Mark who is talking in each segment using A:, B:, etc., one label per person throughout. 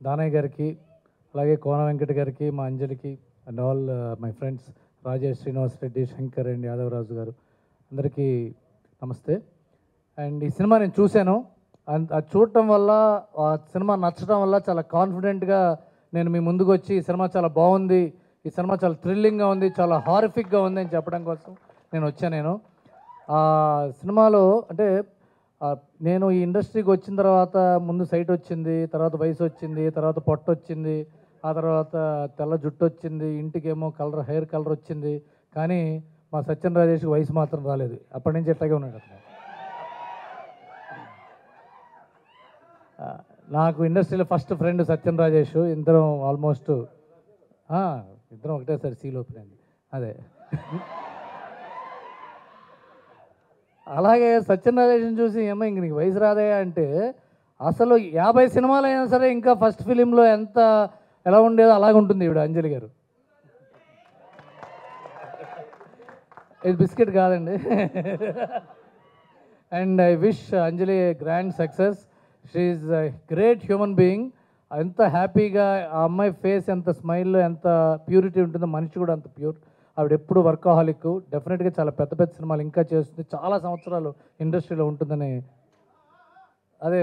A: దానయ్య గారికి, అలాగే కోన వెంకట గారికి, మా అంజలికి and all my friends Rajesh, Srinivas Reddy, Shankar and Yadavaraju garu అందరికీ నమస్తే. అండ్ ఈ సినిమా నేను చూశాను. అది చూడటం వల్ల, ఆ సినిమా నచ్చడం వల్ల చాలా కాన్ఫిడెంట్గా నేను మీ ముందుకు వచ్చి ఈ సినిమా చాలా బాగుంది, ఈ సినిమా చాలా థ్రిల్లింగ్గా ఉంది, చాలా హారిఫిక్గా ఉంది అని చెప్పడం కోసం నేను వచ్చాను. ఆ సినిమాలో అంటే నేను ఈ ఇండస్ట్రీకి వచ్చిన తర్వాత ముందు సైట్ వచ్చింది, తర్వాత వయసు వచ్చింది, తర్వాత పొట్ట వచ్చింది, ఆ తర్వాత తెల్ల జుట్టు వచ్చింది, ఇంటికేమో హెయిర్ కలర్ వచ్చింది. కానీ మా సత్యన్ రాజేష్కి వయసు మాత్రం రాలేదు. అప్పటి నుంచి ఎట్లాగే ఉన్నాడు అతను. నాకు ఇండస్ట్రీలో ఫస్ట్ ఫ్రెండ్ సత్యన్ రాజేష్. ఇద్దరం ఆల్మోస్ట్ ఇద్దరం ఒకటేసారి సీల్ ఓపెన్ అయింది. అదే అలాగే సత్యన్ రాజేష్ని చూసి ఏమో ఇంక నీకు వయసు రాదే అంటే, అసలు 50 సినిమాలు అయినా సరే ఇంకా ఫస్ట్ ఫిలింలో ఎలా ఉండేదో అలాగే ఉంటుంది ఈవిడ అంజలి గారు. ఇది బిస్కెట్ కాదండి. And I wish Anjali grand success. She is great human being. ఎంత హ్యాపీగా ఆ అమ్మాయి ఫేస్, ఎంత స్మైల్లో ఎంత ప్యూరిటీ ఉంటుందో, మనిషి కూడా అంత ప్యూర్. ఆవిడ ఎప్పుడు వర్కాహాలిక్. డెఫినెట్గా చాలా పెద్ద పెద్ద సినిమాలు ఇంకా చేస్తుంది, చాలా సంవత్సరాలు ఇండస్ట్రీలో ఉంటుందని. అదే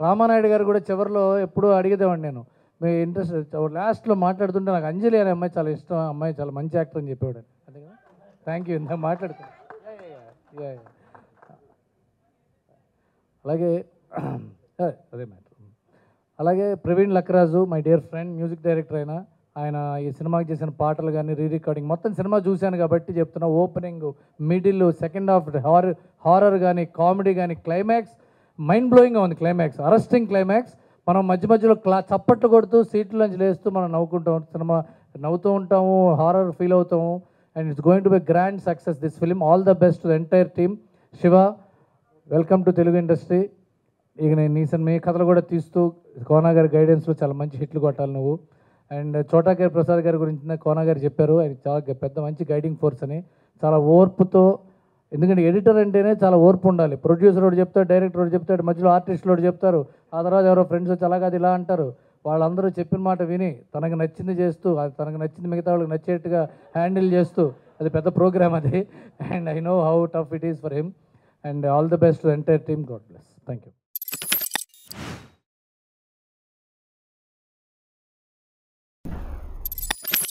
A: రామానాయుడు గారు కూడా చివరిలో ఎప్పుడూ అడిగేదేవాడిని నేను, మీ ఇంట్రెస్ట్ లాస్ట్లో మాట్లాడుతుంటే నాకు అంజలి అనే అమ్మాయి చాలా ఇష్టం, అమ్మాయి చాలా మంచి యాక్టర్ అని చెప్పేవాడు. అదే కదా, థ్యాంక్ యూ. ఇందాక మాట్లాడుతున్నాను. అలాగే అదే మ్యాటర్. అలాగే Praveen Lakraju, my dear friend, music director ఆయన ఈ సినిమాకి చేసిన పాటలు కానీ, రికార్డింగ్ మొత్తం సినిమా చూశాను కాబట్టి చెప్తున్నా. Opening, middle, second half, horror కానీ, కామెడీ కానీ, క్లైమాక్స్ మైండ్ బ్లోయింగ్గా ఉంది. Climax arresting climax. మనం మధ్య మధ్యలో చప్పట్లు కొడుతూ సీట్ల నుంచి లేస్తూ మనం నవ్వుకుంటాం. సినిమా నవ్వుతూ ఉంటాము, హారర్ ఫీల్ అవుతాము. And it's going to be grand success this film. All the best to the entire team. Shiva, welcome to Telugu industry. ఇక నేను మీ కథలు కూడా తీస్తూ కోనా గారి గైడెన్స్లో చాలా మంచి హిట్లు కొట్టాలి నువ్వు. అండ్ చోటాకేర్ ప్రసాద్ గారి గురించి కోనా గారు చెప్పారు, ఆయన చాలా పెద్ద మంచి గైడింగ్ ఫోర్స్ అని. చాలా ఓర్పుతో, ఎందుకంటే ఎడిటర్ అంటేనే చాలా ఓర్పు ఉండాలి. ప్రొడ్యూసర్ ఒకటి చెప్తాడు, డైరెక్టర్ ఒకటి చెప్తాడు, మధ్యలో ఆర్టిస్టులు ఒకటి చెప్తారు, ఆ తర్వాత ఎవరో ఫ్రెండ్స్ వచ్చి అలా కాదు ఇలా అంటారు. వాళ్ళందరూ చెప్పిన మాట విని తనకు నచ్చింది చేస్తూ, అది తనకు నచ్చింది మిగతా వాళ్ళకి నచ్చేట్టుగా హ్యాండిల్ చేస్తూ, అది పెద్ద ప్రోగ్రామ్ అది. And I know how tough it is for him. And all the best to entire team. God bless. Thank you.